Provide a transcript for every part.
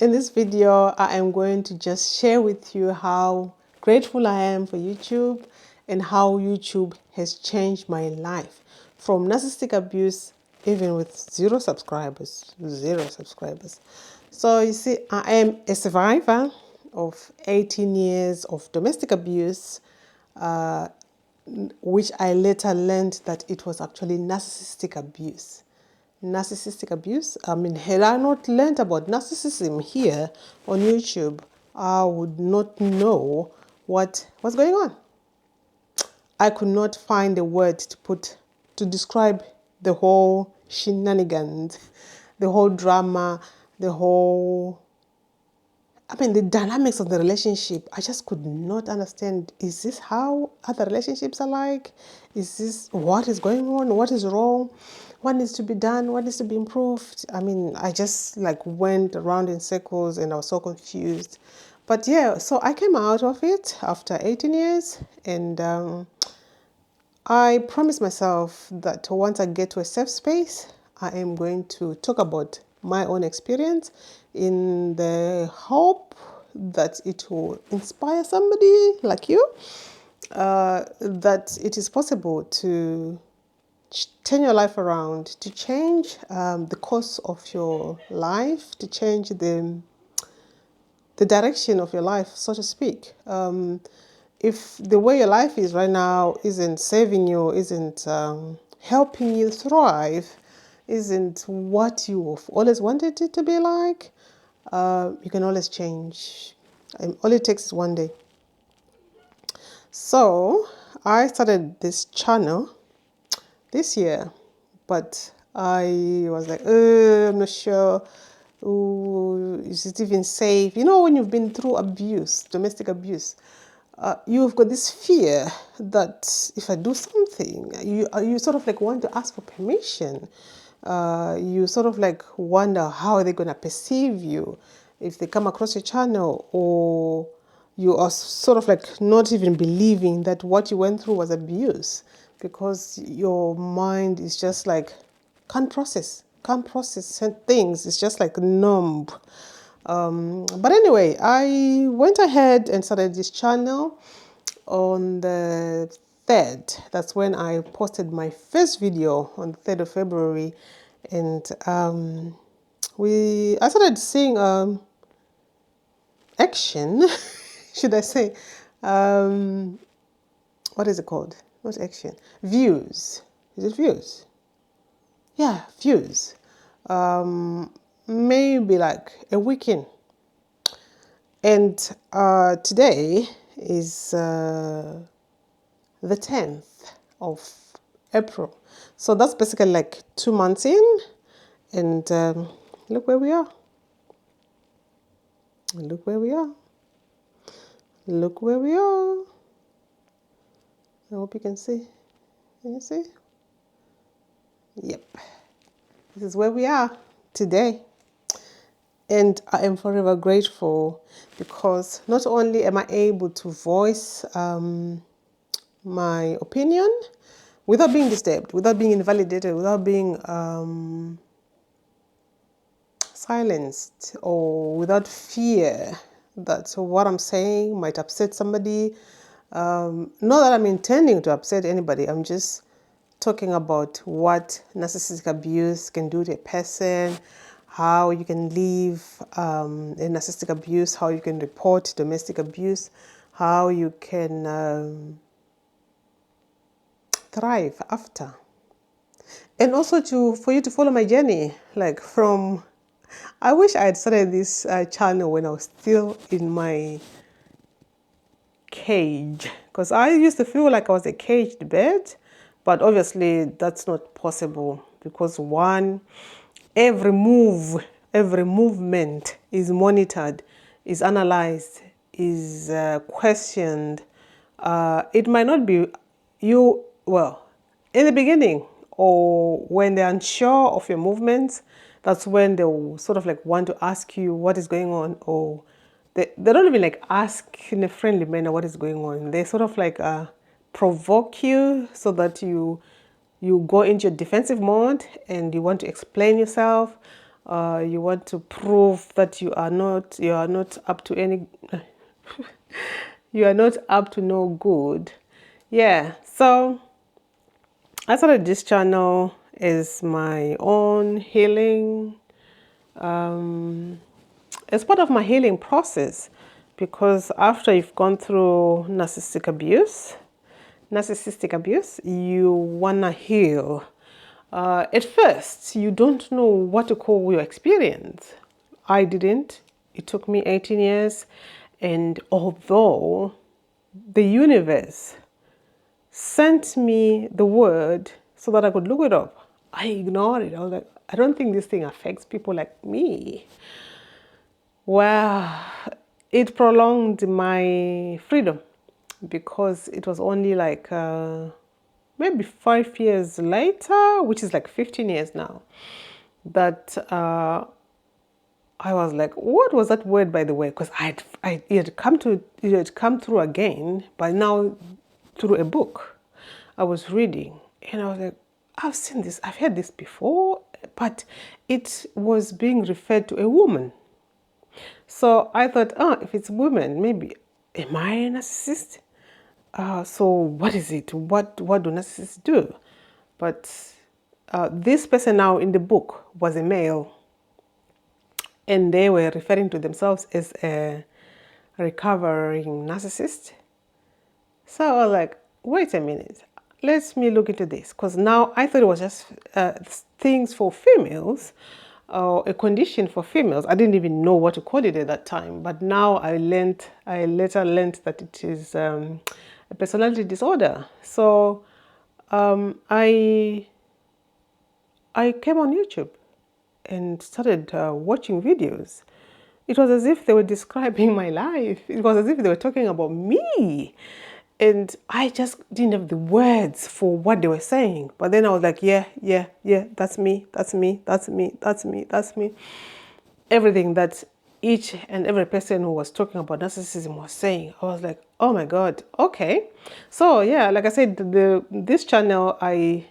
In this video, I am going to just share with you how grateful I am for YouTube and how YouTube has changed my life from narcissistic abuse, even with zero subscribers. So you see, I am a survivor of 18 years of domestic abuse, which I later learned that it was actually narcissistic abuse. Narcissistic abuse. I mean, had I not learned about narcissism here on YouTube, I would not know what's going on. I could not find a word to describe the whole shenanigans, the whole drama, the dynamics of the relationship. I just could not understand, is this how other relationships are like? Is this what is going on? What is wrong? What needs to be done? What needs to be improved? I mean, I just went around in circles and I was so confused. But yeah, so I came out of it after 18 years and I promised myself that once I get to a safe space, I am going to talk about my own experience in the hope that it will inspire somebody like you, that it is possible to turn your life around, to change the course of your life, to change the direction of your life, so to speak. If the way your life is right now isn't saving you, isn't helping you thrive, isn't what you've always wanted it to be like, you can always change. All it takes is one day. So I started this channel this year, but I was like, I'm not sure. Ooh, is it even safe? You know, when you've been through abuse, domestic abuse, you've got this fear that if I do something, you sort of want to ask for permission. You sort of wonder how are they going to perceive you if they come across your channel, or you are sort of not even believing that what you went through was abuse, because your mind is just can't process things. It's just numb. But anyway, I went ahead and started this channel on the 3rd. That's when I posted my first video on the 3rd of February. And I started seeing action, should I say. What is it called? Not action. Views. Is it views? Yeah, views. Maybe a weekend. And today is the 10th of April. So that's basically 2 months in. And look where we are. Look where we are. Look where we are. I hope you can see. Can you see? Yep. This is where we are today. And I am forever grateful, because not only am I able to voice my opinion without being disturbed, without being invalidated, without being silenced, or without fear that what I'm saying might upset somebody. Not that I'm intending to upset anybody. I'm just talking about what narcissistic abuse can do to a person, how you can leave a narcissistic abuse, how you can report domestic abuse, how you can thrive after. And also for you to follow my journey, I wish I had started this channel when I was still in my cage, because I used to feel like I was a caged bird, but obviously that's not possible, because every movement is monitored, is analyzed, is questioned. It might not be you, well, in the beginning, or when they're unsure of your movements, that's when they'll sort of want to ask you what is going on, or they don't even ask in a friendly manner what is going on. They sort of provoke you so that you go into your defensive mode and you want to explain yourself. You want to prove that you are not up to any you are not up to no good. Yeah, so I started this channel as my own healing. It's part of my healing process, because after you've gone through narcissistic abuse, you wanna heal. At first, you don't know what to call your experience. I didn't. It took me 18 years, and although the universe sent me the word so that I could look it up, I ignored it. I was like, I don't think this thing affects people like me. Well, it prolonged my freedom, because it was only like maybe 5 years later, which is like 15 years now, that I was like, what was that word, by the way? Because it had come through again, but now through a book I was reading, and I was like, I've seen this, I've heard this before, but it was being referred to a woman. So I thought, oh, if it's women, maybe, am I a narcissist? So what is it? What do narcissists do? But this person now in the book was a male, and they were referring to themselves as a recovering narcissist. So I was like, wait a minute, let me look into this, because now I thought it was just things for females, or a condition for females. I didn't even know what to call it at that time, but now I later learned that it is a personality disorder. So I came on YouTube and started watching videos. It was as if they were describing my life. It was as if they were talking about me. And I just didn't have the words for what they were saying. But then I was like, yeah, that's me, that's me, that's me, that's me, that's me. Everything that each and every person who was talking about narcissism was saying, I was like, oh my God, okay. So yeah, like I said, this channel, I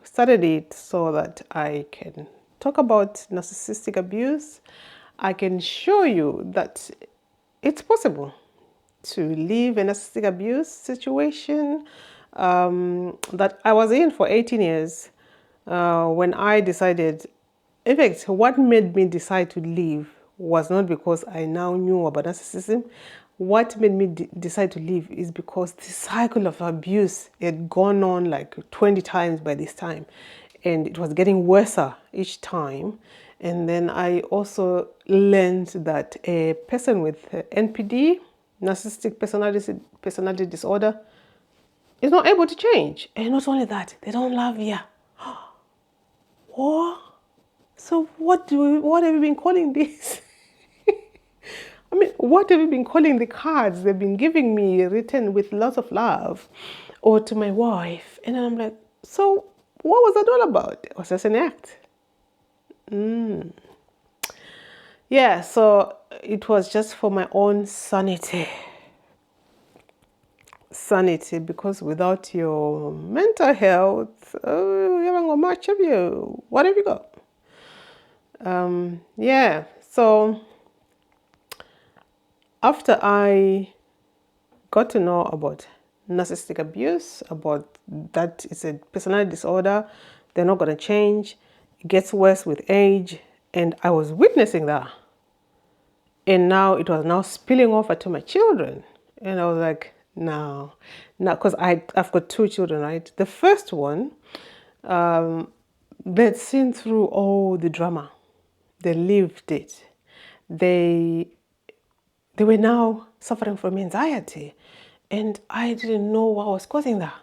started it so that I can talk about narcissistic abuse. I can show you that it's possible to leave a narcissistic abuse situation that I was in for 18 years when I decided. In fact, what made me decide to leave was not because I now knew about narcissism. What made me decide to leave is because the cycle of abuse had gone on like 20 times by this time, and it was getting worse each time. And then I also learned that a person with NPD, narcissistic personality disorder, is not able to change. And not only that, they don't love you. What? So what have you been calling this? I mean, what have you been calling the cards they've been giving me written with lots of love, or to my wife? And I'm like, so what was that all about? It was just an act. Yeah, so it was just for my own sanity. Sanity, because without your mental health, you haven't got much of you. What have you got? Yeah, so after I got to know about narcissistic abuse, about that it's a personality disorder, they're not going to change, it gets worse with age, and I was witnessing that. And now it was now spilling over to my children. And I was like, no, because I've got 2 children, right? The first one, they'd seen through all the drama. They lived it. They were now suffering from anxiety. And I didn't know what was causing that.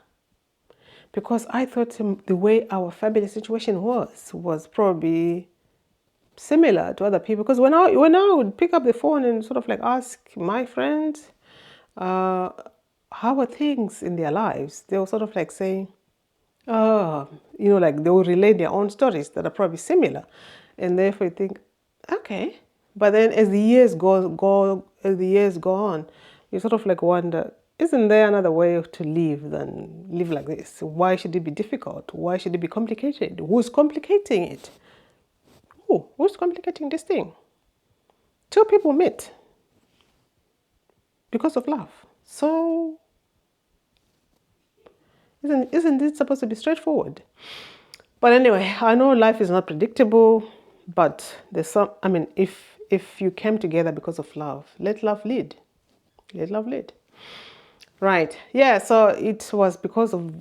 Because I thought the way our family situation was probably similar to other people. Because when I would pick up the phone and sort of like ask my friends how are things in their lives, they were sort of like saying, oh, like they will relate their own stories that are probably similar. And therefore you think, okay. But then as the years go on, you sort of like wonder, isn't there another way to live than live like this? Why should it be difficult? Why should it be complicated? Who's complicating it? Who's complicating this thing? Two people meet because of love. So isn't it supposed to be straightforward? But anyway, I know life is not predictable, but there's some, I mean, if you came together because of love, let love lead. Let love lead. Right. Yeah, so it was because of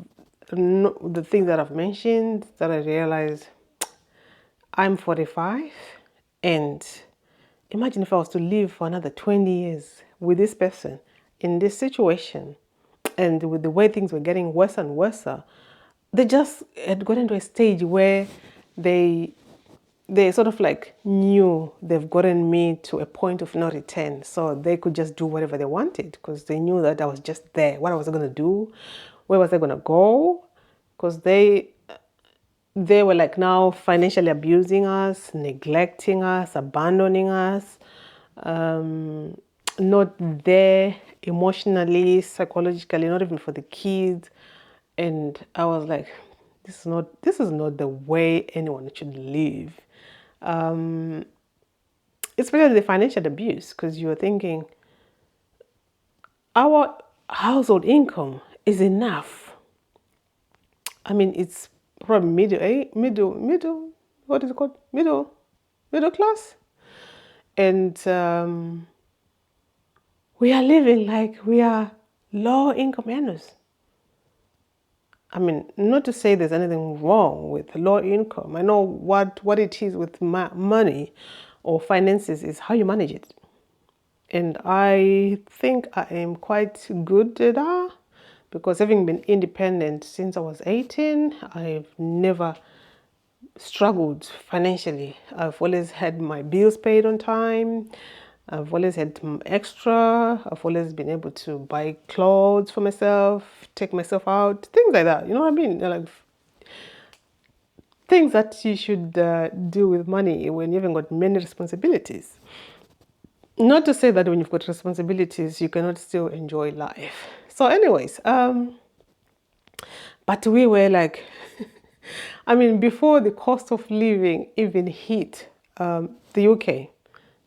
the thing that I've mentioned that I realized I'm 45, and imagine if I was to live for another 20 years with this person in this situation, and with the way things were getting worse and worse. They just had gotten to a stage where they sort of like knew they've gotten me to a point of no return, so they could just do whatever they wanted because they knew that I was just there. What was I going to do? Where was I going to go? Because they were like now financially abusing us, neglecting us, abandoning us, not there emotionally, psychologically, not even for the kids. And I was like, this is not the way anyone should live. Especially the financial abuse, because you're thinking our household income is enough. I mean, it's probably middle, what is it called? Middle class. And we are living like we are low income earners. I mean, not to say there's anything wrong with low income. I know what it is with money or finances is how you manage it. And I think I am quite good at that, because having been independent since I was 18, I've never struggled financially. I've always had my bills paid on time. I've always had extra. I've always been able to buy clothes for myself, take myself out, things like that. You know what I mean? Like things that you should do with money when you haven't got many responsibilities. Not to say that when you've got responsibilities, you cannot still enjoy life. So anyways, but we were like, I mean, before the cost of living even hit the UK,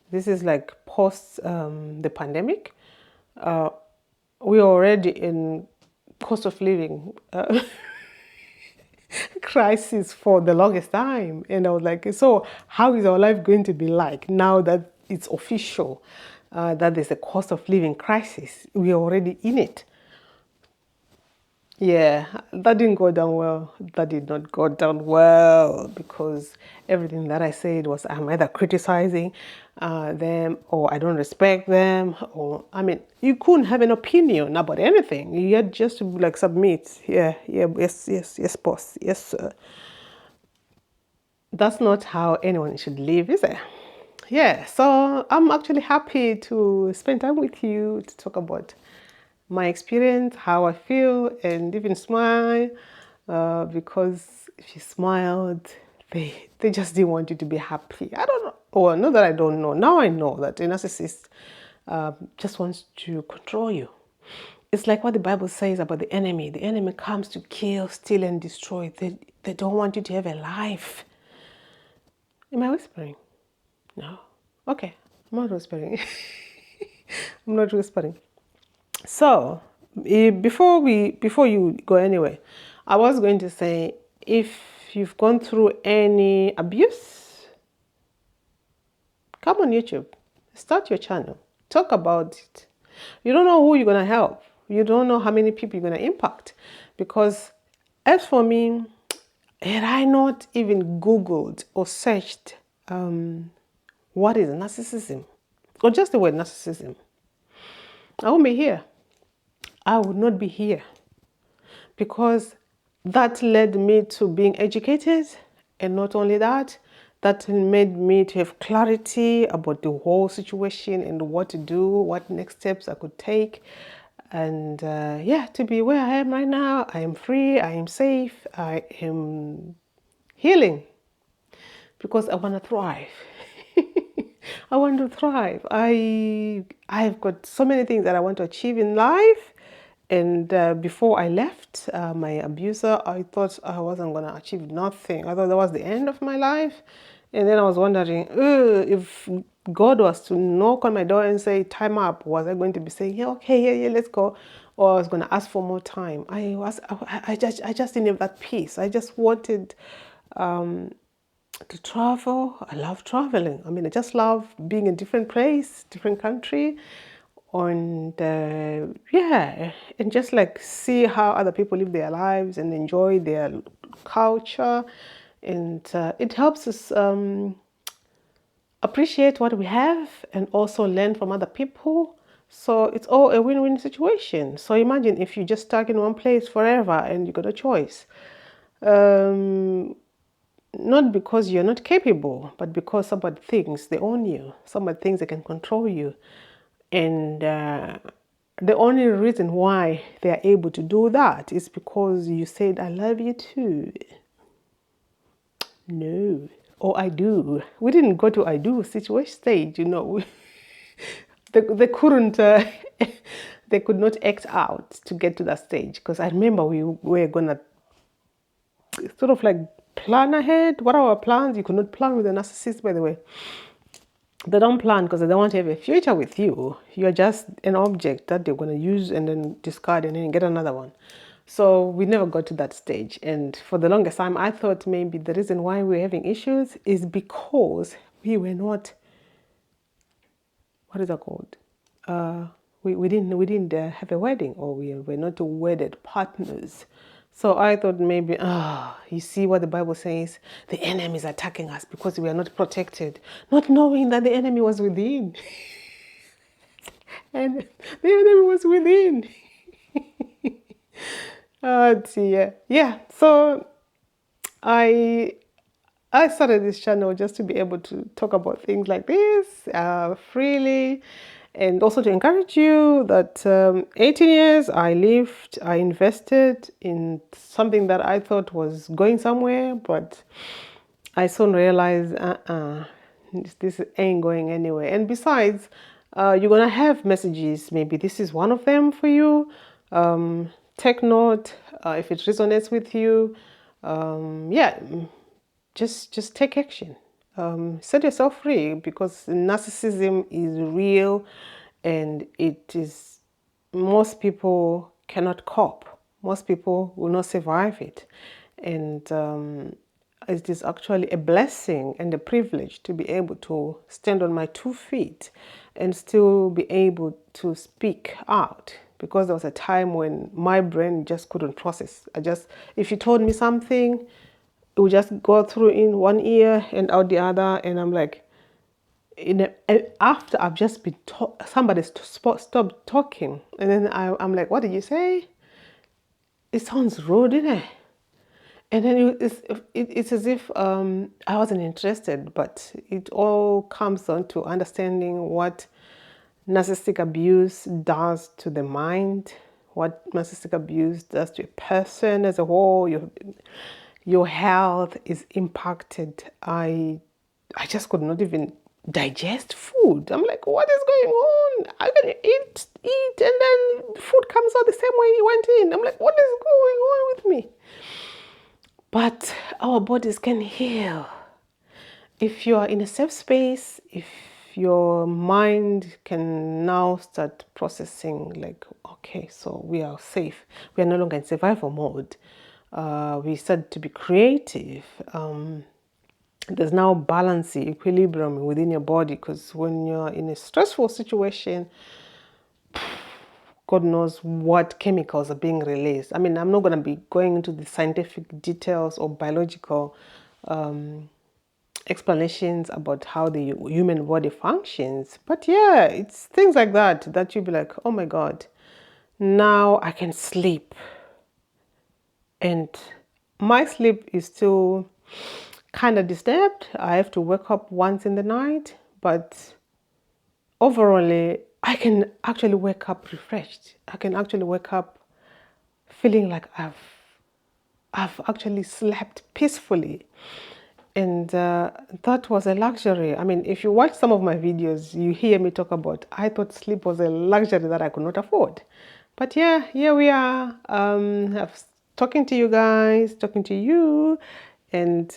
this is like post the pandemic, we were already in cost of living crisis for the longest time. And I was like, so how is our life going to be like now that it's official that there's a cost of living crisis? We are already in it. Yeah, that didn't go down well. That did not go down well, because everything that I said was I'm either criticizing them, or I don't respect them, or I mean, you couldn't have an opinion about anything. You had just to like submit. Yeah, yes, boss, yes, sir. That's not how anyone should live, is it? Yeah, so I'm actually happy to spend time with you to talk about my experience, how I feel, and even smile, because if you smiled, they just didn't want you to be happy. I don't know. Well, not that I don't know. Now I know that a narcissist just wants to control you. It's like what the Bible says about the enemy. The enemy comes to kill, steal, and destroy. They don't want you to have a life. Am I whispering? No. Okay, I'm not whispering. I'm not whispering. So, before you go anywhere, I was going to say, if you've gone through any abuse, come on YouTube, start your channel, talk about it. You don't know who you're going to help. You don't know how many people you're going to impact. Because as for me, had I not even Googled or searched what is narcissism, or just the word narcissism, I won't be here. I would not be here, because that led me to being educated, and not only that, that made me to have clarity about the whole situation and what to do, what next steps I could take, and yeah, to be where I am right now. I am free, I am safe, I am healing, because I want to thrive. I want to thrive. I've got so many things that I want to achieve in life. And before I left my abuser, I thought I wasn't going to achieve nothing. I thought that was the end of my life. And then I was wondering, if God was to knock on my door and say, time up, was I going to be saying, yeah, okay, yeah, let's go? Or I was going to ask for more time. I just didn't have that peace. I just wanted to travel. I love traveling. I mean, I just love being in different place, different country, and yeah, and just like see how other people live their lives and enjoy their culture, and it helps us appreciate what we have and also learn from other people. So it's all a win-win situation. So imagine if you're just stuck in one place forever and you got a choice. Not because you're not capable, but because somebody thinks they own you. Somebody thinks they can control you. And the only reason why they are able to do that is because you said, I love you too. No. Or I do. We didn't go to I do situation stage, you know. They couldn't, they could not act out to get to that stage. Because I remember we were going to sort of like plan ahead. What are our plans? You could not plan with a narcissist, by the way. They don't plan because they don't want to have a future with you. You're just an object that they're going to use and then discard and then get another one. So we never got to that stage. And for the longest time, I thought maybe the reason why we're having issues is because we were not, what is that called? We didn't have a wedding, or we were not wedded partners. So I thought maybe, you see what the Bible says? The enemy is attacking us because we are not protected, not knowing that the enemy was within. And the enemy was within. Oh dear. Yeah, so I started this channel just to be able to talk about things like this freely, and also to encourage you that 18 years I lived, I invested in something that I thought was going somewhere, but I soon realized, this ain't going anywhere. And besides, you're going to have messages. Maybe this is one of them for you. Take note if it resonates with you. Yeah, just take action. Set yourself free, because narcissism is real, and it is, most people cannot cope. Most people will not survive it. And it is actually a blessing and a privilege to be able to stand on my 2 feet and still be able to speak out, because there was a time when my brain just couldn't process. If you told me something, it would just go through in one ear and out the other, and I'm like, after I've just been somebody stopped talking, and then I'm like, what did you say? It sounds rude, isn't it? And then it's as if I wasn't interested, but it all comes down to understanding what narcissistic abuse does to the mind, what narcissistic abuse does to a person as a whole. Your health is impacted. I just could not even digest food. I'm like, what is going on? I can eat, and then food comes out the same way it went in. I'm like, what is going on with me? But our bodies can heal. If you are in a safe space, if your mind can now start processing, like, okay, so we are safe. We are no longer in survival mode. We start to be creative. There's now balance, equilibrium within your body, because when you're in a stressful situation, God knows what chemicals are being released. I mean, I'm not going to be going into the scientific details or biological explanations about how the human body functions. But yeah, it's things like that you'll be like, oh my God, now I can sleep. And my sleep is still kind of disturbed. I have to wake up once in the night, but overall, I can actually wake up refreshed. I can actually wake up feeling like I've actually slept peacefully. And that was a luxury. I mean, if you watch some of my videos, you hear me talk about, I thought sleep was a luxury that I could not afford. But yeah, here we are, talking to you guys, talking to you, and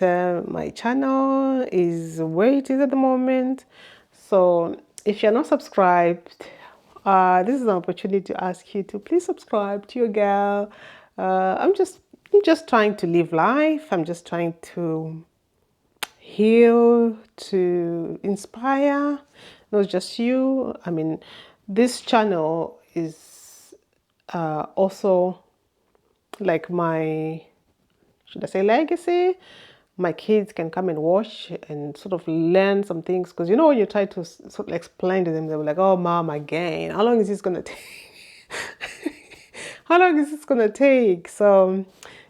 my channel is where it is at the moment. So if you're not subscribed, this is an opportunity to ask you to please subscribe to your girl. I'm just trying to live life. I'm just trying to heal, to inspire, not just you. I mean, this channel is also like my, should I say, legacy. My kids can come and watch and sort of learn some things, because you know when you try to sort of explain to them, they were like, "Oh, mom, again, how long is this gonna take?" How long is this gonna take? So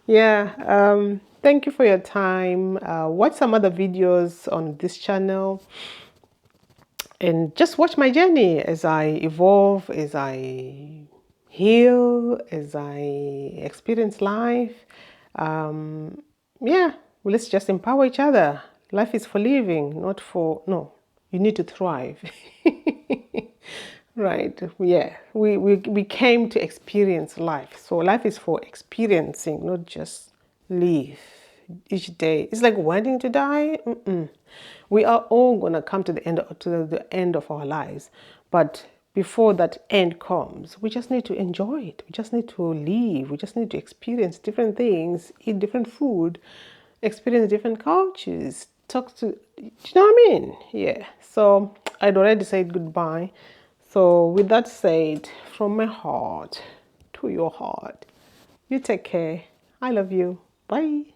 yeah, thank you for your time. Watch some other videos on this channel and just watch my journey as I evolve, as I heal, as I experience life. Yeah, well, let's just empower each other. Life is for living, not for, no, you need to thrive. Right, yeah, we came to experience life. So life is for experiencing, not just live each day. It's like wanting to die. We are all gonna come to the end of our lives, but before that end comes, we just need to enjoy it. We just need to live. We just need to experience different things, eat different food, experience different cultures, talk to. Do you know what I mean? Yeah. So I'd already said goodbye. So with that said, from my heart to your heart, you take care. I love you. Bye.